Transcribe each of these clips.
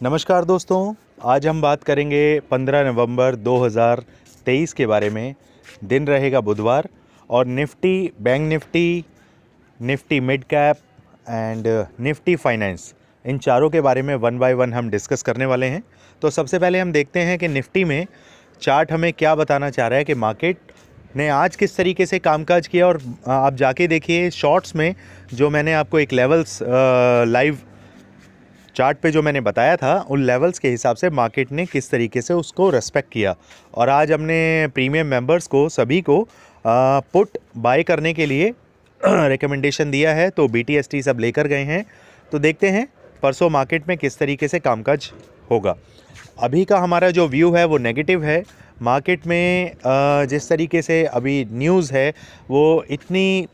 नमस्कार दोस्तों, आज हम बात करेंगे 15 नवंबर 2023 के बारे में। दिन रहेगा बुधवार और Nifty, bank Nifty, Nifty mid cap and Nifty finance, इन चारों के बारे में वन बाय वन हम डिस्कस करने वाले हैं। तो सबसे पहले हम देखते हैं कि निफ्टी में चार्ट हमें क्या बताना चाह रहा है कि मार्केट ने आज किस तरीके से कामकाज किया। और आप जाके देखिए शॉर्ट्स में जो मैंने आपको एक लेवल्स लाइव चार्ट पे जो मैंने बताया था, उन लेवल्स के हिसाब से मार्केट ने किस तरीके से उसको रेस्पेक्ट किया। और आज हमने प्रीमियम मेंबर्स को सभी को पुट बाय करने के लिए रिकमेंडेशन दिया है, तो BTST सब लेकर गए हैं। तो देखते हैं परसों मार्केट में किस तरीके से कामकाज होगा। अभी का हमारा जो व्यू है वो नेगेटिव है। मार्केट में जिस तरीके से अभी न्यूज़ है वो इतनी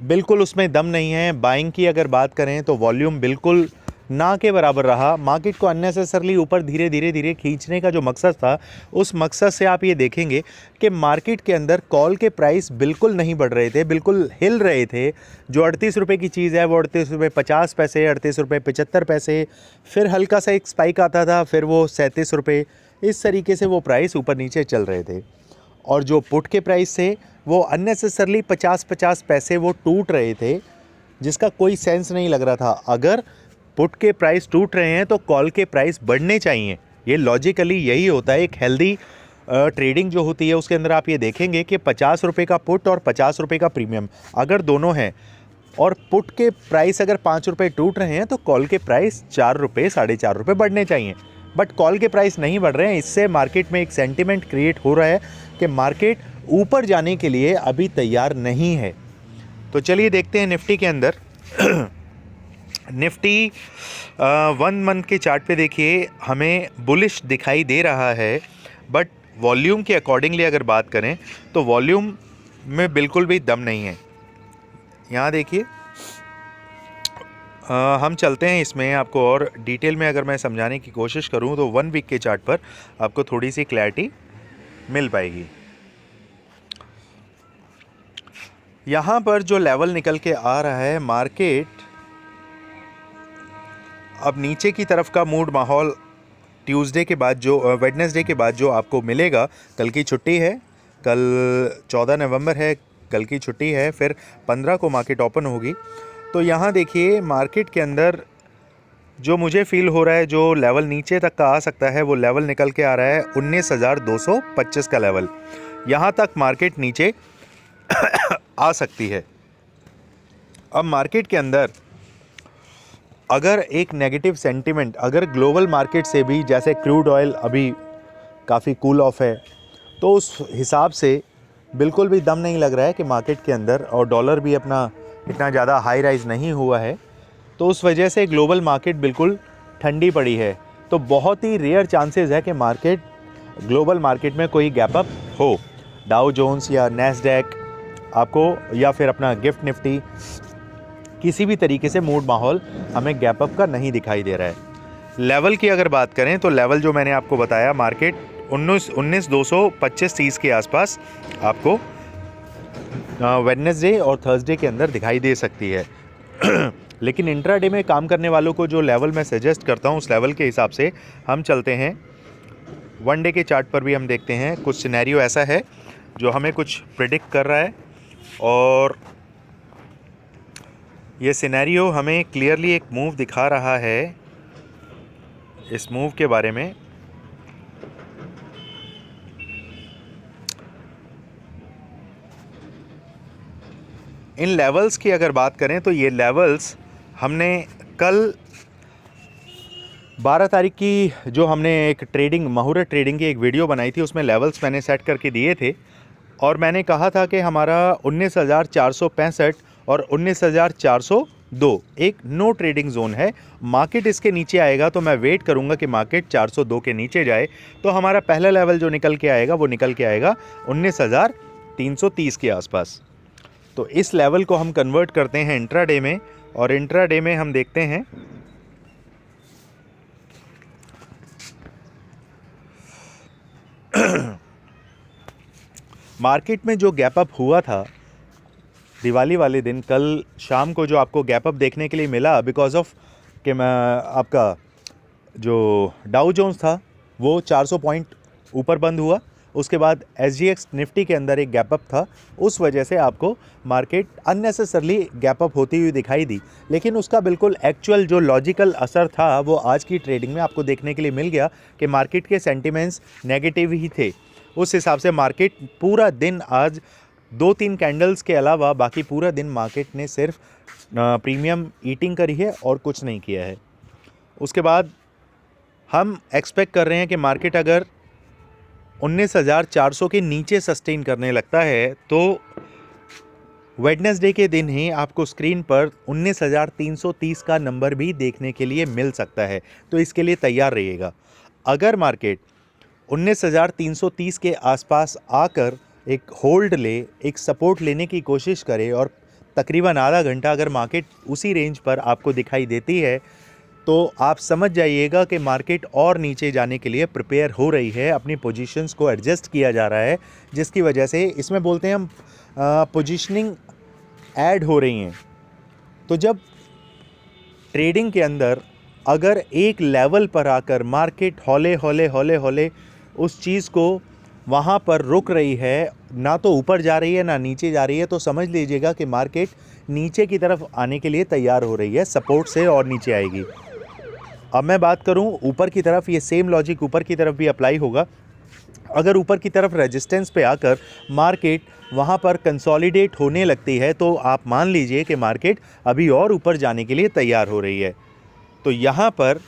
बिल्कुल उसमें दम नहीं है। बाइंग की अगर बात करें तो वॉल्यूम बिल्कुल ना के बराबर रहा। मार्केट को अननेसेसरली ऊपर धीरे धीरे खींचने का जो मकसद था, उस मकसद से आप ये देखेंगे कि मार्केट के अंदर कॉल के प्राइस बिल्कुल नहीं बढ़ रहे थे, बिल्कुल हिल रहे थे। जो 38 रुपये की चीज़ है वो 38 रुपये 50 पैसे, 38 रुपये 75 पैसे, फिर हल्का सा एक स्पाइक आता था, फिर वो 37 रुपये, इस तरीके से वो प्राइस ऊपर नीचे चल रहे थे। और जो पुट के प्राइस थे वो अननेसेसरली 50-50 पैसे वो टूट रहे थे, जिसका कोई सेंस नहीं लग रहा था। अगर पुट के प्राइस टूट रहे हैं तो कॉल के प्राइस बढ़ने चाहिए। ये लॉजिकली यही होता है। एक हेल्दी ट्रेडिंग जो होती है उसके अंदर आप ये देखेंगे कि 50 रुपये का पुट और 50 रुपये का प्रीमियम अगर दोनों हैं और पुट के प्राइस अगर 5 रुपये टूट रहे हैं तो कॉल के प्राइस 4 रुपये 4.5 रुपये बढ़ने चाहिए। बट कॉल के प्राइस नहीं बढ़ रहे हैं। इससे मार्केट में एक सेंटिमेंट क्रिएट हो रहा है कि मार्केट ऊपर जाने के लिए अभी तैयार नहीं है। तो चलिए देखते हैं निफ्टी के अंदर। निफ्टी 1 मंथ के चार्ट पे देखिए हमें बुलिश दिखाई दे रहा है, बट वॉल्यूम के अकॉर्डिंगली अगर बात करें तो वॉल्यूम में बिल्कुल भी दम नहीं है। यहाँ देखिए हम चलते हैं इसमें, आपको और डिटेल में अगर मैं समझाने की कोशिश करूँ तो 1 वीक के चार्ट पर आपको थोड़ी सी क्लैरिटी मिल पाएगी। यहाँ पर जो लेवल निकल के आ रहा है, मार्केट अब नीचे की तरफ का मूड माहौल ट्यूसडे के बाद जो वेडनेसडे के बाद जो आपको मिलेगा। कल की छुट्टी है, कल 14 नवंबर है, कल की छुट्टी है, फिर 15 को मार्केट ओपन होगी। तो यहाँ देखिए मार्केट के अंदर जो मुझे फील हो रहा है, जो लेवल नीचे तक का आ सकता है वो लेवल निकल के आ रहा है 19,225 का लेवल। यहाँ तक मार्केट नीचे आ सकती है। अब मार्केट के अंदर अगर एक नेगेटिव सेंटिमेंट अगर ग्लोबल मार्केट से भी, जैसे क्रूड ऑयल अभी काफ़ी कूल ऑफ है, तो उस हिसाब से बिल्कुल भी दम नहीं लग रहा है कि मार्केट के अंदर, और डॉलर भी अपना इतना ज़्यादा हाई राइज नहीं हुआ है, तो उस वजह से ग्लोबल मार्केट बिल्कुल ठंडी पड़ी है। तो बहुत ही रेयर चांसेस है कि मार्केट, ग्लोबल मार्केट में कोई गैप अप हो। डाउ जोन्स या नैस्डैक आपको, या फिर अपना गिफ्ट निफ्टी, किसी भी तरीके से मूड माहौल हमें गैप अप का नहीं दिखाई दे रहा है। लेवल की अगर बात करें तो लेवल जो मैंने आपको बताया, मार्केट 19,225-30 के आसपास आपको वेडनेसडे और थर्सडे के अंदर दिखाई दे सकती है। लेकिन इंट्राडे में काम करने वालों को जो लेवल मैं सजेस्ट करता हूँ, उस लेवल के हिसाब से हम चलते हैं। 1 डे के चार्ट पर भी हम देखते हैं कुछ सिनेरियो ऐसा है जो हमें कुछ प्रिडिक्ट कर रहा है, और ये सिनेरियो हमें क्लियरली एक मूव दिखा रहा है। इस मूव के बारे में इन लेवल्स की अगर बात करें तो ये लेवल्स हमने कल 12 तारीख की जो हमने एक ट्रेडिंग, मुहूर्त ट्रेडिंग की एक वीडियो बनाई थी, उसमें लेवल्स मैंने सेट करके दिए थे। और मैंने कहा था कि हमारा 19,465 और 19,402 एक नो ट्रेडिंग जोन है। मार्केट इसके नीचे आएगा तो मैं वेट करूंगा कि मार्केट 402 के नीचे जाए, तो हमारा पहला लेवल जो निकल के आएगा वो निकल के आएगा 19,330 के आसपास। तो इस लेवल को हम कन्वर्ट करते हैं इंट्राडे में, और इंट्राडे में हम देखते हैं मार्केट में जो गैप अप हुआ था दिवाली वाले दिन, कल शाम को जो आपको गैप अप देखने के लिए मिला, बिकॉज ऑफ कि मैं आपका जो डाउ जोन्स था वो 400 पॉइंट ऊपर बंद हुआ। उसके बाद SGX निफ्टी के अंदर एक गैप अप था, उस वजह से आपको मार्केट अननेसेसरली गैप अप होती हुई दिखाई दी। लेकिन उसका बिल्कुल एक्चुअल जो लॉजिकल असर था वो आज की ट्रेडिंग में आपको देखने के लिए मिल गया कि मार्केट के सेंटिमेंट्स नेगेटिव ही थे। उस हिसाब से मार्केट पूरा दिन आज 2-3 कैंडल्स के अलावा बाकी पूरा दिन मार्केट ने सिर्फ प्रीमियम ईटिंग करी है और कुछ नहीं किया है। उसके बाद हम एक्सपेक्ट कर रहे हैं कि मार्केट अगर 19,400 के नीचे सस्टेन करने लगता है तो वेडनेसडे के दिन ही आपको स्क्रीन पर 19,330 का नंबर भी देखने के लिए मिल सकता है, तो इसके लिए तैयार रहिएगा। अगर मार्केट 19,330 के आसपास आकर एक होल्ड ले, एक सपोर्ट लेने की कोशिश करे और तकरीबन आधा घंटा अगर मार्केट उसी रेंज पर आपको दिखाई देती है तो आप समझ जाइएगा कि मार्केट और नीचे जाने के लिए प्रिपेयर हो रही है, अपनी पोजीशंस को एडजस्ट किया जा रहा है, जिसकी वजह से इसमें बोलते हैं हम पोजीशनिंग ऐड हो रही हैं। तो जब ट्रेडिंग के अंदर अगर एक लेवल पर आकर मार्केट हौले हौले हौले हौले उस चीज़ को वहाँ पर रुक रही है, ना तो ऊपर जा रही है ना नीचे जा रही है, तो समझ लीजिएगा कि मार्केट नीचे की तरफ आने के लिए तैयार हो रही है, सपोर्ट से और नीचे आएगी। अब मैं बात करूं ऊपर की तरफ, ये सेम लॉजिक ऊपर की तरफ भी अप्लाई होगा। अगर ऊपर की तरफ रेजिस्टेंस पे आकर मार्केट वहां पर कंसोलिडेट होने लगती है तो आप मान लीजिए कि मार्केट अभी और ऊपर जाने के लिए तैयार हो रही है। तो यहाँ पर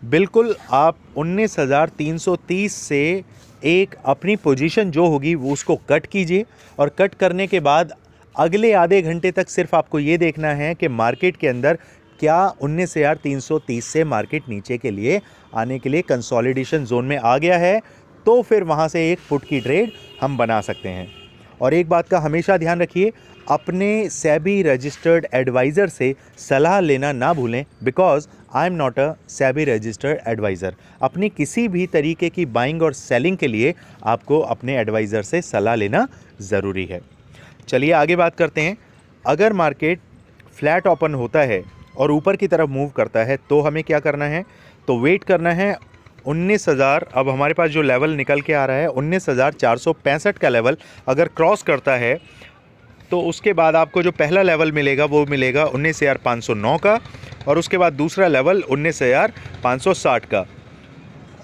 बिल्कुल आप 19,330 से एक अपनी पोजीशन जो होगी वो उसको कट कीजिए, और कट करने के बाद अगले आधे घंटे तक सिर्फ आपको ये देखना है कि मार्केट के अंदर क्या 19,330 से मार्केट नीचे के लिए आने के लिए कंसोलिडेशन जोन में आ गया है, तो फिर वहाँ से एक पुट की ट्रेड हम बना सकते हैं। और एक बात का हमेशा ध्यान रखिए, अपने सेबी रजिस्टर्ड एडवाइज़र से सलाह लेना ना भूलें, because I am not a SEBI registered adviser. अपनी किसी भी तरीके की बाइंग और सेलिंग के लिए आपको अपने एडवाइज़र से सलाह लेना ज़रूरी है। चलिए आगे बात करते हैं। अगर मार्केट फ्लैट ओपन होता है और ऊपर की तरफ मूव करता है तो हमें क्या करना है, तो वेट करना है 19,000। अब हमारे पास जो लेवल निकल के आ रहा है 19,465 का लेवल अगर क्रॉस करता है तो उसके बाद आपको जो पहला लेवल मिलेगा वो मिलेगा 19,509 का, और उसके बाद दूसरा लेवल 19,560 का।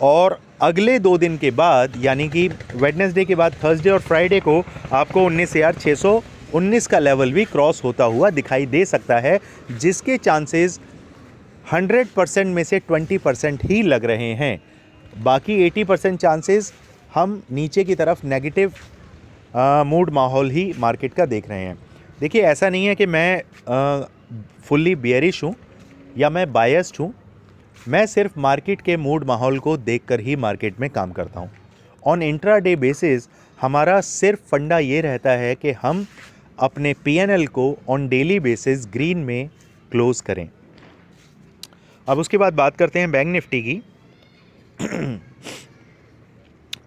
और अगले 2 दिन के बाद यानी कि वेडनेसडे के बाद थर्सडे और फ्राइडे को आपको 19,619 का लेवल भी क्रॉस होता हुआ दिखाई दे सकता है, जिसके चांसेस 100% में से 20% ही लग रहे हैं। बाकी 80% चांसेस हम नीचे की तरफ नेगेटिव मूड माहौल ही मार्केट का देख रहे हैं। देखिए ऐसा नहीं है कि मैं फुल्ली बेयरिश हूँ या मैं बायस्ड हूँ, मैं सिर्फ मार्केट के मूड माहौल को देखकर ही मार्केट में काम करता हूँ। ऑन इंट्राडे बेसिस हमारा सिर्फ फंडा ये रहता है कि हम अपने PNL को ऑन डेली बेसिस ग्रीन में क्लोज करें। अब उसके बाद बात करते हैं बैंक निफ्टी की।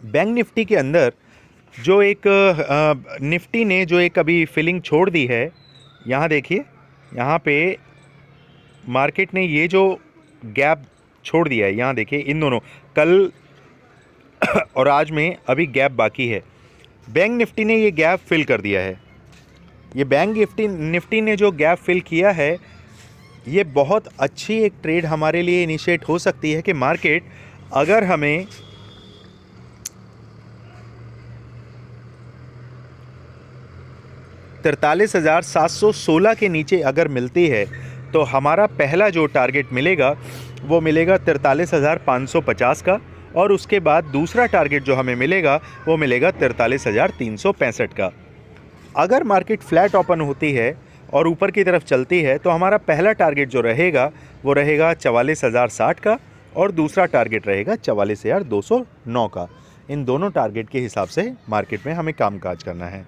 बैंक निफ्टी के अंदर जो एक निफ्टी ने जो एक अभी फिलिंग छोड़ दी है, यहाँ देखिए, यहाँ पे मार्केट ने ये जो गैप छोड़ दिया है, यहाँ देखिए इन दोनों कल और आज में अभी गैप बाकी है। बैंक निफ्टी ने ये गैप फिल कर दिया है। ये बैंक निफ्टी ने जो गैप फिल किया है, ये बहुत अच्छी एक ट्रेड हमारे लिए इनिशिएट हो सकती है कि मार्केट अगर हमें 43,716 के नीचे अगर मिलती है तो हमारा पहला जो टारगेट मिलेगा वो मिलेगा 43,550 का, और उसके बाद दूसरा टारगेट जो हमें मिलेगा वो मिलेगा 43,365 का। अगर मार्केट फ्लैट ओपन होती है और ऊपर की तरफ चलती है तो हमारा पहला टारगेट जो रहेगा वो रहेगा 44,060 का, और दूसरा टारगेट रहेगा 44,209 का। इन दोनों टारगेट के हिसाब से मार्केट में हमें कामकाज करना है।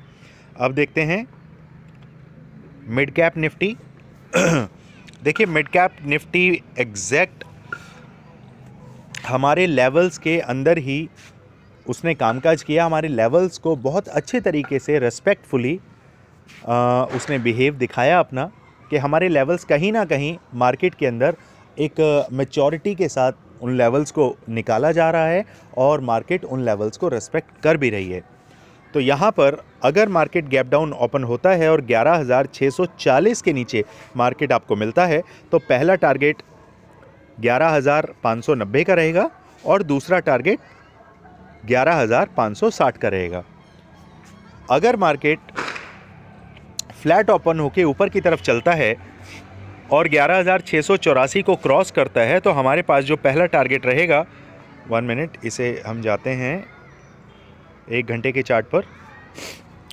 अब देखते हैं मिड कैप निफ्टी। देखिए मिड कैप निफ्टी एग्जैक्ट हमारे लेवल्स के अंदर ही उसने कामकाज किया। हमारे लेवल्स को बहुत अच्छे तरीके से रेस्पेक्टफुली उसने बिहेव दिखाया अपना, कि हमारे लेवल्स कहीं ना कहीं मार्केट के अंदर एक मैच्योरिटी के साथ उन लेवल्स को निकाला जा रहा है और मार्केट उन लेवल्स को रेस्पेक्ट कर भी रही है। तो यहाँ पर अगर मार्केट गैप डाउन ओपन होता है और 11,640 के नीचे मार्केट आपको मिलता है तो पहला टारगेट 11,590 का रहेगा और दूसरा टारगेट 11,560 का रहेगा। अगर मार्केट फ्लैट ओपन होके ऊपर की तरफ चलता है और 11,684 को क्रॉस करता है तो हमारे पास जो पहला टारगेट रहेगा, 1 मिनट, इसे हम जाते हैं 1 घंटे के चार्ट पर,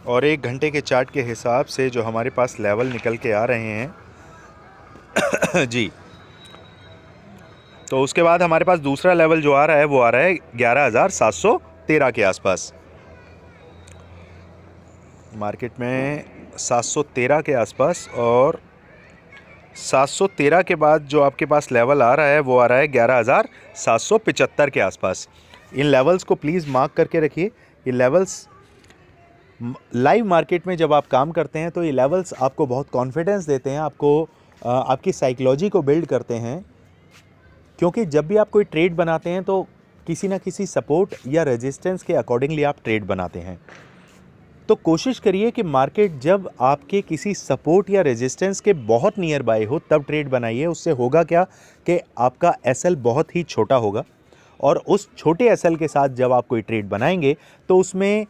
और 1 घंटे के चार्ट के हिसाब से जो हमारे पास लेवल निकल के आ रहे हैं जी, तो उसके बाद हमारे पास दूसरा लेवल जो आ रहा है वो आ रहा है 11,713 के आसपास। मार्केट में 713 के आसपास, और 713 के बाद जो आपके पास लेवल आ रहा है वो आ रहा है 11,775 के आसपास। इन लेवल्स को प्लीज़ मार्क करके रखिए। ये लेवल्स लाइव मार्केट में जब आप काम करते हैं तो ये लेवल्स आपको बहुत कॉन्फिडेंस देते हैं, आपको आपकी साइकोलॉजी को बिल्ड करते हैं, क्योंकि जब भी आप कोई ट्रेड बनाते हैं तो किसी ना किसी सपोर्ट या रेजिस्टेंस के अकॉर्डिंगली आप ट्रेड बनाते हैं। तो कोशिश करिए कि मार्केट जब आपके किसी सपोर्ट या रेजिस्टेंस के बहुत नियर बाय हो तब ट्रेड बनाइए। उससे होगा क्या कि आपका एसएल बहुत ही छोटा होगा, और उस छोटे एसएल के साथ जब आप कोई ट्रेड बनाएंगे तो उसमें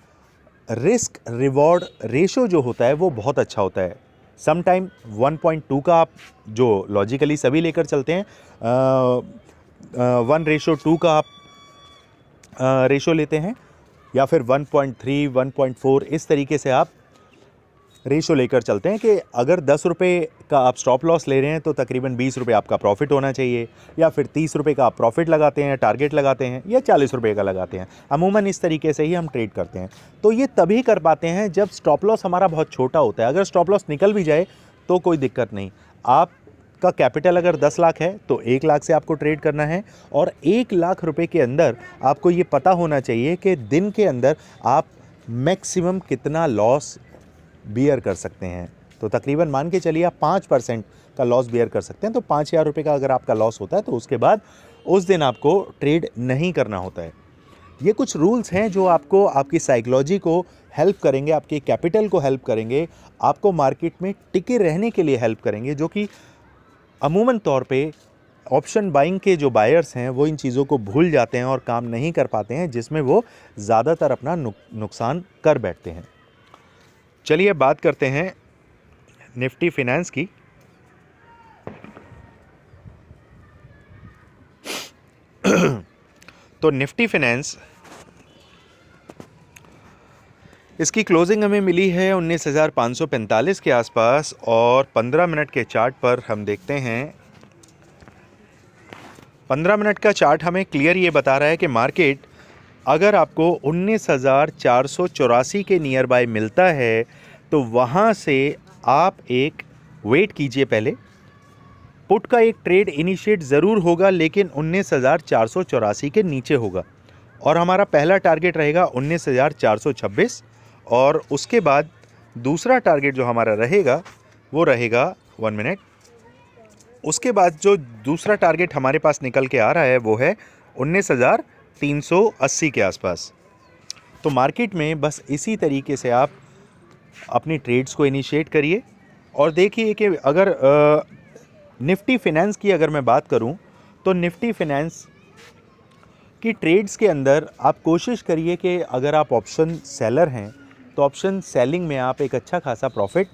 रिस्क रिवॉर्ड रेशो जो होता है वो बहुत अच्छा होता है। समटाइम 1.2 का आप जो लॉजिकली सभी लेकर चलते हैं, 1:2 का आप रेशो लेते हैं, या फिर 1.3, 1.4 इस तरीके से आप रेशो लेकर चलते हैं कि अगर 10 रुपये का आप स्टॉप लॉस ले रहे हैं तो तकरीबन 20 रुपये आपका प्रॉफिट होना चाहिए, या फिर 30 रुपये का आप प्रॉफिट लगाते हैं, टारगेट लगाते हैं, या 40 रुपये का लगाते हैं। अमूमन इस तरीके से ही हम ट्रेड करते हैं। तो ये तभी कर पाते हैं जब स्टॉप लॉस हमारा बहुत छोटा होता है। अगर स्टॉप लॉस निकल भी जाए तो कोई दिक्कत नहीं। आपका कैपिटल अगर 10 लाख है तो 1 लाख से आपको ट्रेड करना है, और 1 लाख रुपए के अंदर आपको ये पता होना चाहिए कि दिन के अंदर आप मैक्सिमम कितना लॉस बियर कर सकते हैं। तो तकरीबन मान के चलिए आप 5% का लॉस बियर कर सकते हैं। तो 5,000 रुपये का अगर आपका लॉस होता है तो उसके बाद उस दिन आपको ट्रेड नहीं करना होता है। ये कुछ रूल्स हैं जो आपको आपकी साइकोलॉजी को हेल्प करेंगे, आपके कैपिटल को हेल्प करेंगे, आपको मार्केट में टिके रहने के लिए हेल्प करेंगे, जो कि अमूमन तौर पे ऑप्शन बाइंग के जो बायर्स हैं वो इन चीज़ों को भूल जाते हैं और काम नहीं कर पाते हैं, जिसमें वो ज़्यादातर अपना नुकसान कर बैठते हैं। चलिए बात करते हैं निफ्टी फिनेंस की। तो निफ्टी फिनेंस, इसकी क्लोजिंग हमें मिली है 19,545 के आसपास, और 15 मिनट के चार्ट पर हम देखते हैं। 15 मिनट का चार्ट हमें क्लियर ये बता रहा है कि मार्केट अगर आपको 19,484 के नियर बाय मिलता है तो वहाँ से आप एक वेट कीजिए। पहले पुट का एक ट्रेड इनिशिएट ज़रूर होगा, लेकिन 19,484 के नीचे होगा, और हमारा पहला टारगेट रहेगा 19,426, और उसके बाद दूसरा टारगेट जो हमारा रहेगा वो रहेगा 1 मिनट, उसके बाद जो दूसरा टारगेट हमारे पास निकल के आ रहा है वो है 19,380 के आसपास। तो मार्केट में बस इसी तरीके से आप अपनी ट्रेड्स को इनिशिएट करिए, और देखिए कि अगर निफ्टी फिनेंस की अगर मैं बात करूं तो निफ्टी फिनेंस की ट्रेड्स के अंदर आप कोशिश करिए कि अगर आप ऑप्शन सेलर हैं तो ऑप्शन सेलिंग में आप एक अच्छा खासा प्रॉफिट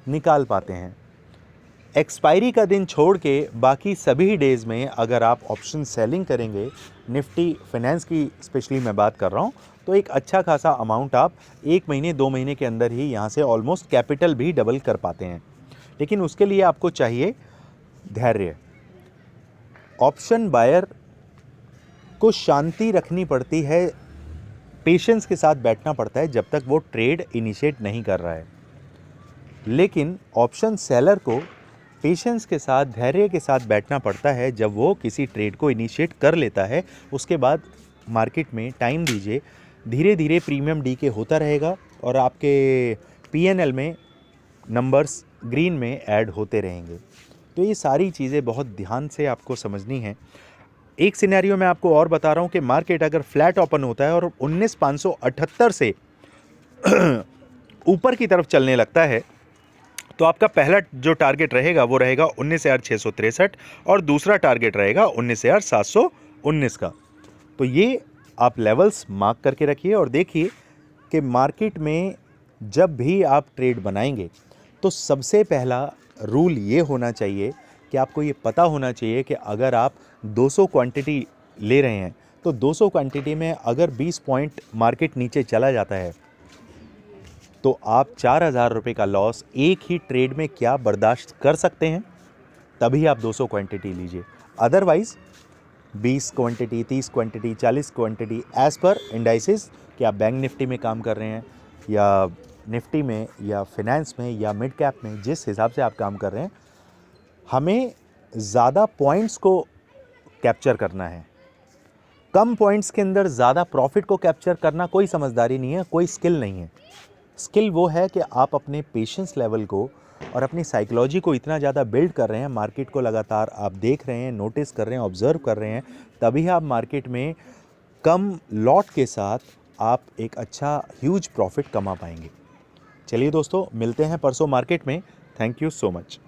निकाल पाते हैं। एक्सपायरी का दिन छोड़ के बाकी सभी डेज़ में अगर आप ऑप्शन सेलिंग करेंगे, निफ्टी फिनेंस की स्पेशली मैं बात कर रहा हूँ, तो एक अच्छा खासा अमाउंट आप 1 महीने 2 महीने के अंदर ही यहाँ से ऑलमोस्ट कैपिटल भी डबल कर पाते हैं। लेकिन उसके लिए आपको चाहिए धैर्य। ऑप्शन बायर को शांति रखनी पड़ती है, पेशेंस के साथ बैठना पड़ता है जब तक वो ट्रेड इनिशिएट नहीं कर रहा है। लेकिन ऑप्शन सेलर को पेशेंस के साथ, धैर्य के साथ बैठना पड़ता है जब वो किसी ट्रेड को इनिशिएट कर लेता है। उसके बाद मार्केट में टाइम दीजिए, धीरे धीरे प्रीमियम डीके होता रहेगा और आपके पीएनएल में नंबर्स ग्रीन में ऐड होते रहेंगे। तो ये सारी चीज़ें बहुत ध्यान से आपको समझनी हैं। एक सिनेरियो मैं आपको और बता रहा हूँ कि मार्केट अगर फ्लैट ओपन होता है और 19,578 से ऊपर की तरफ चलने लगता है, तो आपका पहला जो टारगेट रहेगा वो रहेगा 19,663 और दूसरा टारगेट रहेगा 19,719 का। तो ये आप लेवल्स मार्क करके रखिए और देखिए कि मार्केट में जब भी आप ट्रेड बनाएंगे तो सबसे पहला रूल ये होना चाहिए कि आपको ये पता होना चाहिए कि अगर आप 200 क्वांटिटी ले रहे हैं तो 200 क्वांटिटी में अगर 20 पॉइंट मार्केट नीचे चला जाता है तो आप 4,000 रुपये का लॉस एक ही ट्रेड में क्या बर्दाश्त कर सकते हैं, तभी आप 200 क्वांटिटी लीजिए। Otherwise 20 quantity, 30 quantity, 40 quantity as per indices कि आप बैंक निफ्टी में काम कर रहे हैं या निफ्टी में या फिनेंस में या मिड कैप में, जिस हिसाब से आप काम कर रहे हैं, हमें ज़्यादा पॉइंट्स को कैप्चर करना है। कम पॉइंट्स के अंदर ज़्यादा प्रॉफिट को कैप्चर करना कोई समझदारी नहीं है, कोई स्किल नहीं है। स्किल वो है कि आप अपने पेशेंस लेवल को और अपनी साइकोलॉजी को इतना ज़्यादा बिल्ड कर रहे हैं, मार्केट को लगातार आप देख रहे हैं, नोटिस कर रहे हैं, ऑब्जर्व कर रहे हैं, तभी आप मार्केट में कम लॉट के साथ आप एक अच्छा ह्यूज प्रॉफिट कमा पाएंगे। चलिए दोस्तों, मिलते हैं परसों मार्केट में। Thank you so much.